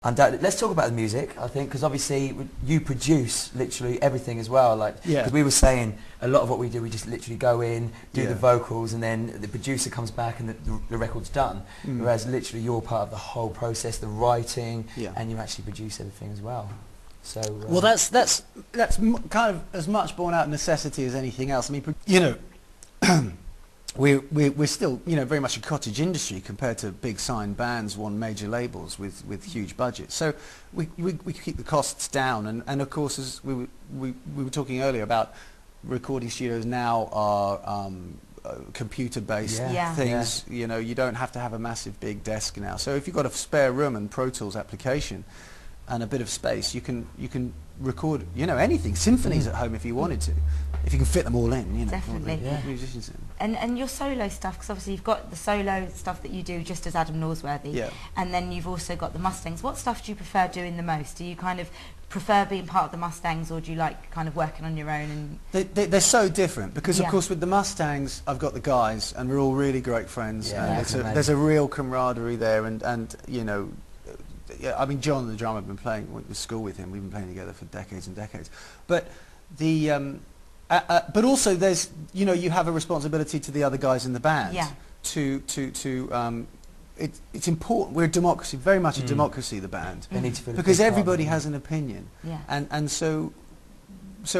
Undoubtedly. Let's talk about the music, I think, because obviously you produce literally everything as well. Like, because we were saying, a lot of what we do, we just literally go in, do the vocals, and then the producer comes back and the record's done. Whereas literally you're part of the whole process, the writing, and you actually produce everything as well. So well, that's kind of as much born out of necessity as anything else. I mean, you know, we're still, you know, very much a cottage industry compared to big signed bands on major labels with huge budgets. So we keep the costs down, and of course, as we were talking earlier about, recording studios now are computer-based things. You know, you don't have to have a massive big desk now. So if you've got a spare room and Pro Tools application and a bit of space, you can record, you know, anything, symphonies at home if you wanted to, if you can fit them all in, you know. Definitely. Musicians in. And your solo stuff, because obviously you've got the solo stuff that you do just as Adam Norsworthy, and then you've also got the Mustangs. What stuff do you prefer doing the most? Do you kind of prefer being part of the Mustangs, or do you like kind of working on your own? And they're so different, because of course with the Mustangs I've got the guys and we're all really great friends, and there's a real camaraderie there, and you know, I mean, John, the drummer, I've been playing, went to school with him, we've been playing together for decades and decades, but the but also there's, you know, you have a responsibility to the other guys in the band it's important. We're a democracy, very much a democracy, the band, because everybody has an opinion, and so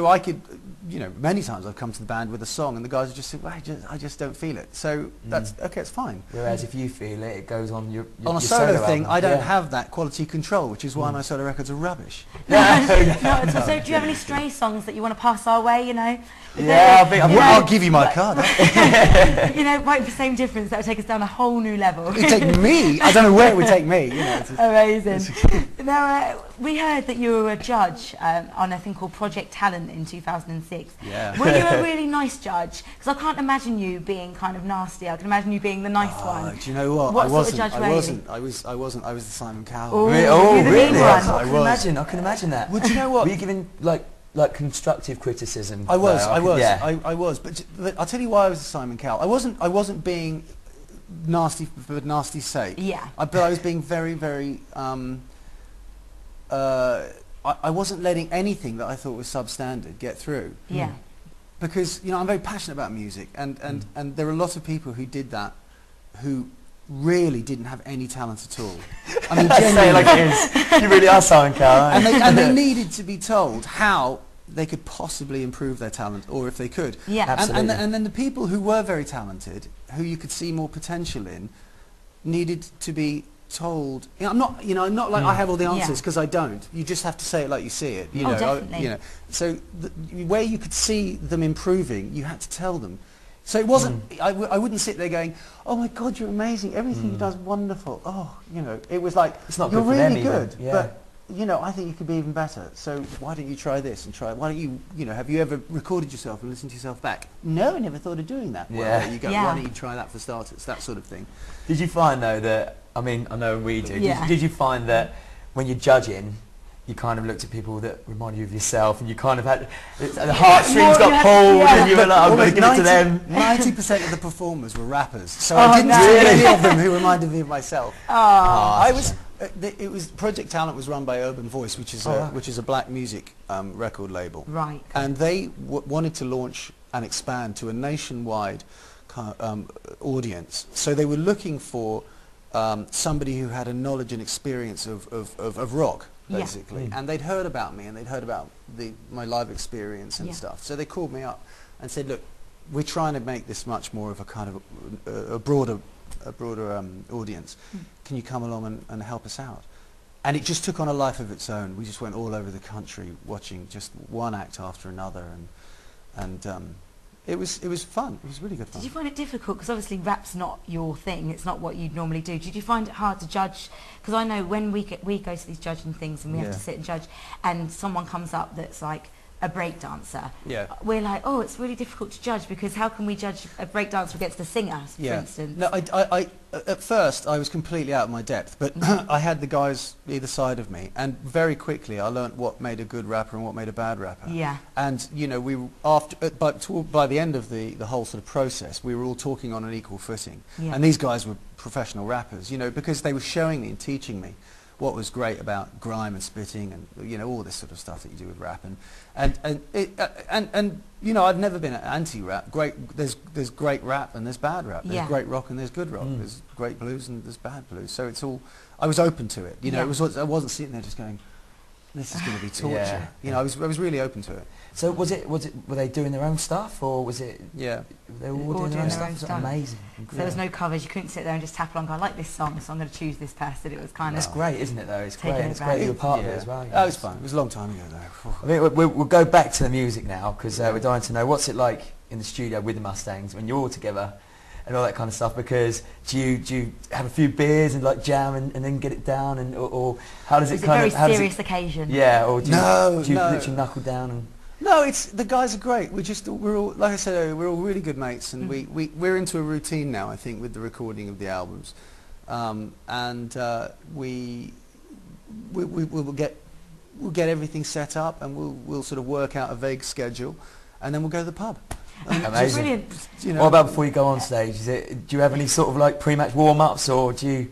I could, you know, many times I've come to the band with a song and the guys are just saying, well, I just don't feel it. So that's okay, it's fine. Whereas if you feel it, it goes on your on a solo thing. I don't have that quality control, which is why my solo records are rubbish. So do you have any stray songs that you want to pass our way? You know. I'll give you my card. You know, right, the same difference, that would take us down a whole new level. It'd take me. I don't know where it would take me. You know, amazing. Now, we heard that you were a judge on a thing called Project Talent in 2006. Yeah. Were you a really nice judge? Because I can't imagine you being kind of nasty. I can imagine you being the nice one. Do you know what? What I sort of judge were you? I wasn't. I was the Simon Cowell. Oh, really? I can imagine that. Well, do you know what? Were you giving like constructive criticism? I was. I was. But I'll tell you why I was the Simon Cowell. I wasn't being nasty for nasty's sake. Yeah. But I was being very, very. I wasn't letting anything that I thought was substandard get through. Yeah. Because, you know, I'm very passionate about music, and there are a lot of people who did that who really didn't have any talent at all. I mean, genuinely. Say it like it is. You really are Simon Cowell. And they needed to be told how they could possibly improve their talent, or if they could. Yeah. Absolutely. And then the people who were very talented, who you could see more potential in, needed to be told. You know, I'm not like I have all the answers, because I don't. You just have to say it like you see it. You know, definitely. You know. So where you could see them improving, you had to tell them. So it wasn't. I wouldn't sit there going, "Oh my God, you're amazing! Everything you do is wonderful." Oh, you know, it was like, it's not you're good for really them good, even. but you know, I think you could be even better. So why don't you try this and try? Why don't you, you know, have you ever recorded yourself and listened to yourself back? No, I never thought of doing that. Well, there you go. Why don't you try that for starters? That sort of thing. Did you find though that, I mean, I know we do. Did you find that when you're judging, you kind of looked at people that remind you of yourself, and you kind of had the heartstrings got pulled, and you were like, "I'm going to give it to them." 90% of the performers were rappers, so I didn't see any of them who reminded me of myself. I was. It was Project Talent was run by Urban Voice, which is a black music record label. Right. And they wanted to launch and expand to a nationwide audience. So they were looking for somebody who had a knowledge and experience of rock, basically. And they'd heard about me, and they'd heard about my live experience and stuff. So they called me up and said, "Look, we're trying to make this much more of a kind of a broader audience. Can you come along and help us out?" And it just took on a life of its own. We just went all over the country watching just one act after another, and it was fun. It was really good fun. Did you find it difficult? Because obviously rap's not your thing. It's not what you'd normally do. Did you find it hard to judge? Because I know when we go to these judging things and we have to sit and judge, and someone comes up that's like a break dancer, we're like, oh, it's really difficult to judge, because how can we judge a break dancer against a singer, for instance? No, I at first I was completely out of my depth, but I had the guys either side of me, and very quickly I learnt what made a good rapper and what made a bad rapper. Yeah. And you know, we by the end of the whole sort of process, we were all talking on an equal footing, and these guys were professional rappers, you know, because they were showing me and teaching me what was great about grime and spitting and, you know, all this sort of stuff that you do with rap. And you know, I've never been anti-rap. There's great rap and there's bad rap. There's great rock and there's good rock. There's great blues and there's bad blues. So it's all, I was open to it. You know, I wasn't sitting there just going, this is going to be torture. You know, I was really open to it. So were they doing their own stuff, or was it? Yeah, they were all doing their own stuff. It was amazing. So there was no covers. You couldn't sit there and just tap along. I like this song, so I'm going to choose this person. It was kind of. It's great, isn't it? Though it's great. And it's great you were part of it as well. Oh, it was fun. It was a long time ago though. I mean, we'll go back to the music now because we're dying to know what's it like in the studio with the Mustangs when you're all together and all that kind of stuff. Because do you have a few beers and like jam and then get it down, and or how does it kind of? It's a very serious occasion. Yeah, or do you literally knuckle down and? No, the guys are great. We're all, like I said earlier, we're all really good mates, and we're into a routine now, I think, with the recording of the albums, and we'll get everything set up, and we'll sort of work out a vague schedule, and then we'll go to the pub. Amazing. Brilliant. You know, what about before you go on stage? Do you have any sort of like pre-match warm-ups, or do you?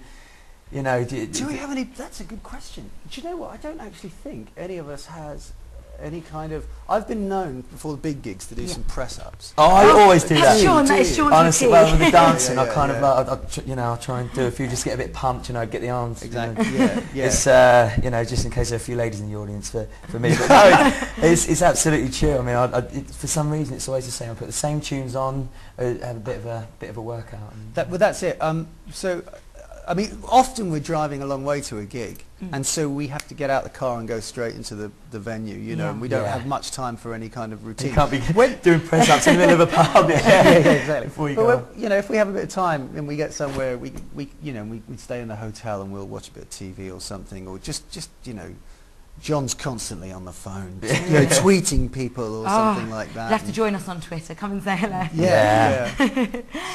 You know, do we have any? That's a good question. Do you know what? I don't actually think any of us has any kind of. I've been known before the big gigs to do some press-ups. Oh, I always do that. Sean, that is Sean's honestly, well, with the dancing, I kind of like, you know, I'll try and do a few, just get a bit pumped, you know, get the arms. Exactly. You know. It's you know, just in case there are a few ladies in the audience for me. But no, it's absolutely true. I mean, for some reason, it's always the same. I put the same tunes on, have a bit of a workout. Well, that's it. So. I mean, often we're driving a long way to a gig, and so we have to get out the car and go straight into the venue, you know, and we don't have much time for any kind of routine. You can't be doing press-ups in the middle of a pub. Exactly. Before you but you know, if we have a bit of time and we get somewhere, we stay in the hotel and we'll watch a bit of TV or something, or just you know, John's constantly on the phone, you know, tweeting people or something like that. You'll have to join us on Twitter. Come and say hello. Yeah.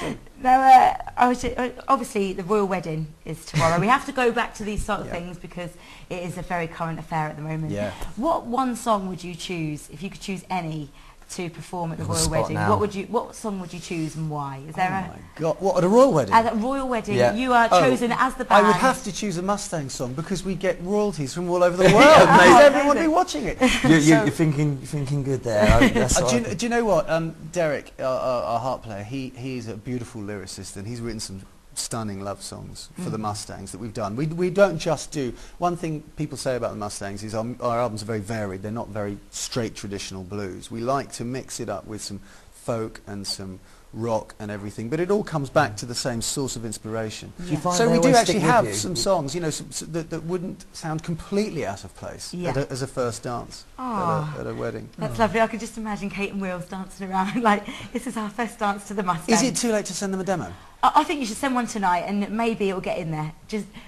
So. Now, obviously, the royal wedding is tomorrow. We have to go back to these sort of things because it is a very current affair at the moment. Yeah. What one song would you choose, if you could choose any, to perform at the royal wedding? Now. What song would you choose and why? Is there my God! What, at a royal wedding? At a royal wedding, you are chosen as the band. I would have to choose a Mustang song because we get royalties from all over the world. Everyone would be watching it. You're thinking good there. Do you know what? Derek, our harp player, he's a beautiful lyricist, and he's written some stunning love songs for the Mustangs that we've done. We don't just do. One thing people say about the Mustangs is our albums are very varied. They're not very straight traditional blues. We like to mix it up with some folk and some rock and everything, but it all comes back to the same source of inspiration. So we do actually have some songs, you know, that wouldn't sound completely out of place as a first dance at a wedding. That's lovely. I could just imagine Kate and Wills dancing around like, this is our first dance to the Mustangs. Is it too late to send them a demo? I think you should send one tonight, and maybe it'll get in there.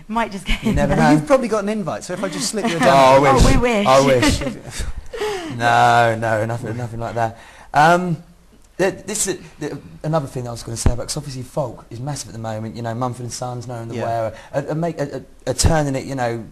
Might just get in there. Never know. You've probably got an invite, so if I just slip you a demo. Oh, I wish. Oh, we wish. I wish. No, nothing like that. This is another thing I was going to say about, because obviously folk is massive at the moment. You know, Mumford and Sons, Knowing the Wear, are turning it, you know,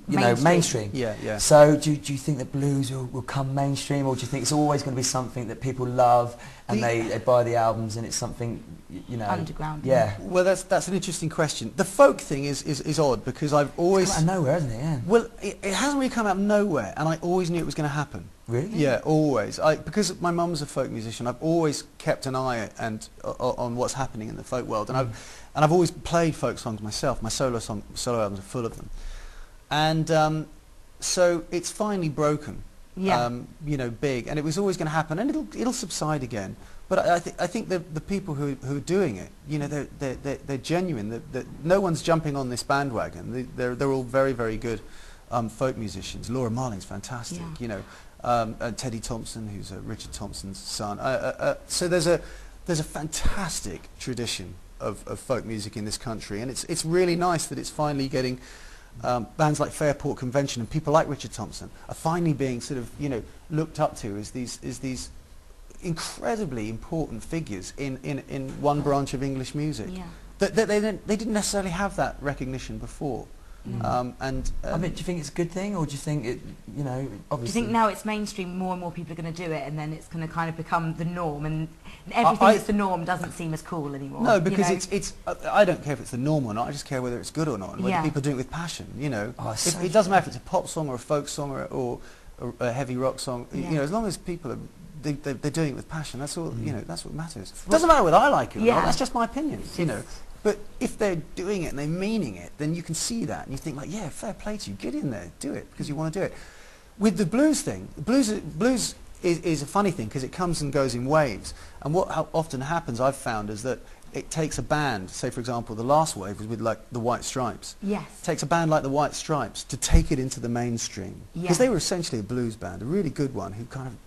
mainstream. Yeah. So do you think that blues will come mainstream, or do you think it's always going to be something that people love and they buy the albums and it's something, you know, underground? Yeah. Well, that's an interesting question. The folk thing is odd because I've always it's come out of nowhere, hasn't it? Yeah. Well, it hasn't really come out of nowhere, and I always knew it was going to happen. Really? Yeah, always. Because my mum's a folk musician, I've always kept an eye on what's happening in the folk world, and I've always played folk songs myself. My solo albums are full of them, and so it's finally broken. Yeah. You know, big, and it was always going to happen, and it'll subside again. But I think the people who are doing it, you know, they're genuine. No one's jumping on this bandwagon. They're all very, very good folk musicians. Laura Marling's fantastic. Yeah. You know. Teddy Thompson, who's Richard Thompson's son. So there's a fantastic tradition of folk music in this country, and it's really nice that it's finally getting bands like Fairport Convention and people like Richard Thompson are finally being sort of, you know, looked up to as these incredibly important figures in one branch of English music. Yeah. They didn't necessarily have that recognition before. And I mean, do you think it's a good thing, or do you think it, you know, obviously? Do you think now it's mainstream, more and more people are going to do it, and then it's going to kind of become the norm, and everything that's the norm doesn't seem as cool anymore? No, because it's I don't care if it's the norm or not. I just care whether it's good or not, and whether people do it with passion. You know, it doesn't matter if it's a pop song or a folk song or a heavy rock song. You know, as long as people are they're doing it with passion. That's all. You know, that's what matters. It doesn't matter whether I like it or not. That's just my opinion. You know. But if they're doing it and they're meaning it, then you can see that and you think like, yeah, fair play to you. Get in there, do it because you want to do it. With the blues thing, blues is a funny thing because it comes and goes in waves. And what often happens, I've found, is that it takes a band. Say, for example, the last wave was with like the White Stripes. Yes. It takes a band like the White Stripes to take it into the mainstream because they were essentially a blues band, a really good one who kind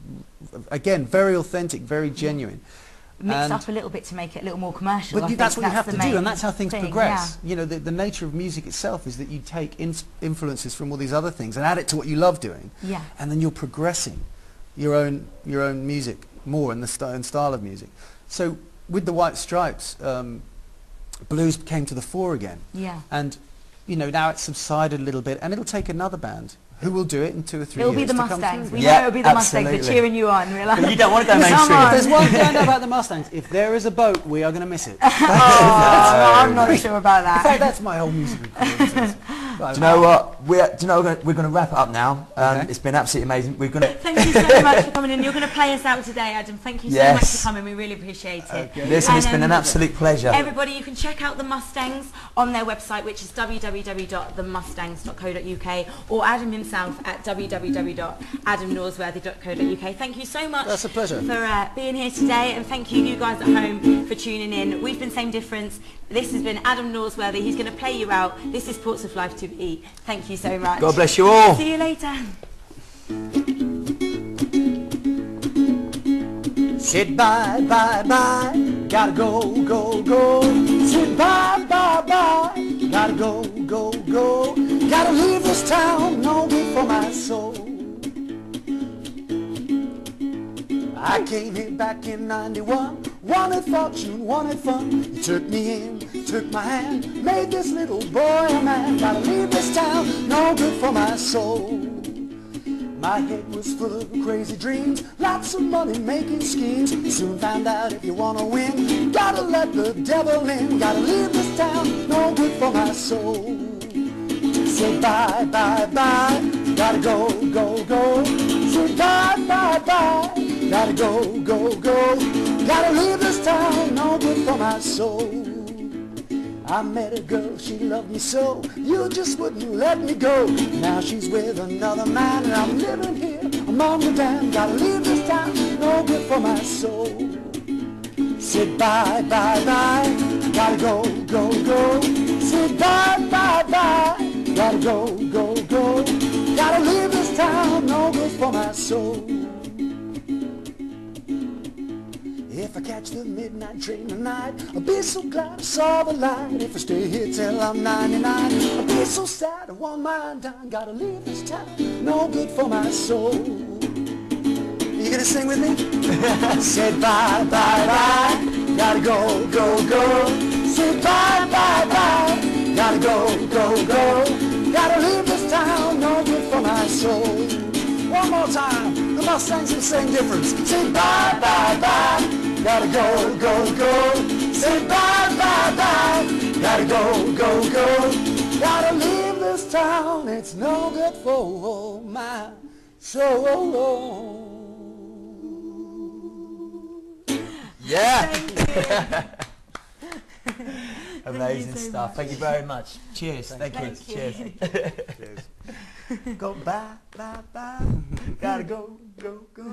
of, again, very authentic, very genuine. Mixed up a little bit to make it a little more commercial. But that's what you have to do, and that's how things progress. You know, the nature of music itself is that you take influences from all these other things and add it to what you love doing, and then you're progressing your own music more in the style of music. So with the White Stripes, blues came to the fore again, and you know now it's subsided a little bit, and it'll take another band who will do it in 2 or 3 years. It'll be the Mustangs. We know it'll be the Mustangs. We're cheering you on. We're like, but you don't want to go mainstream. If there's one thing I know about the Mustangs, if there is a boat, we are going to miss it. I'm not sure about that. In fact, that's my whole music career. Do you know what? We're going to wrap it up now. It's been absolutely amazing. We're going to thank you so much for coming in. You're going to play us out today, Adam. Thank you so much for coming. We really appreciate it. Listen, it's been an absolute pleasure. Everybody, you can check out the Mustangs on their website, which is www.themustangs.co.uk, or Adam himself at www.adamnorsworthy.co.uk. Thank you so much. That's a pleasure. For being here today, and thank you guys at home for tuning in. We've been Same Difference. This has been Adam Norsworthy. He's going to play you out. This is Portsmouth Live TV. Thank you so much. God bless you all. See you later. Said bye, bye, bye. Gotta go, go, go. Said bye, bye, bye. Gotta go, go, go. Gotta leave this town, no good for my soul. I came here back in '91, wanted fortune, wanted fun. You took me in, took my hand, made this little boy a man. Gotta leave this town, no good for my soul. My head was full of crazy dreams, lots of money making schemes. Soon found out if you wanna win, gotta let the devil in. Gotta leave this town, no good for my soul. Say bye, bye, bye, gotta go, go, go. Say bye, bye, bye, gotta go, go, go. Gotta leave this town, no good for my soul. I met a girl, she loved me so, you just wouldn't let me go. Now she's with another man and I'm living here among the damned. Gotta leave this town, no good for my soul. Said bye, bye, bye, gotta go, go, go. Said bye, bye, bye, gotta go, go, go. Gotta leave this town, no good for my soul. If I catch the midnight train tonight, I'll be so glad I saw the light. If I stay here till I'm 99, I'll be so sad I want mine down. Gotta leave this town, no good for my soul. You gonna sing with me? Said bye, bye, bye, gotta go, go, go. Said bye, bye, bye, gotta go, go, go. Gotta leave this town, no good for my soul. One more time, the Mustangs will Same Difference. Say bye, bye, bye, gotta go, go, go. Say bye, bye, bye, gotta go, go, go. Gotta leave this town, it's no good for my soul. Yeah. Amazing stuff. Thank you very much. Cheers. Thank you. Cheers. Cheers. Go bye, bye, bye. Gotta go, go, go.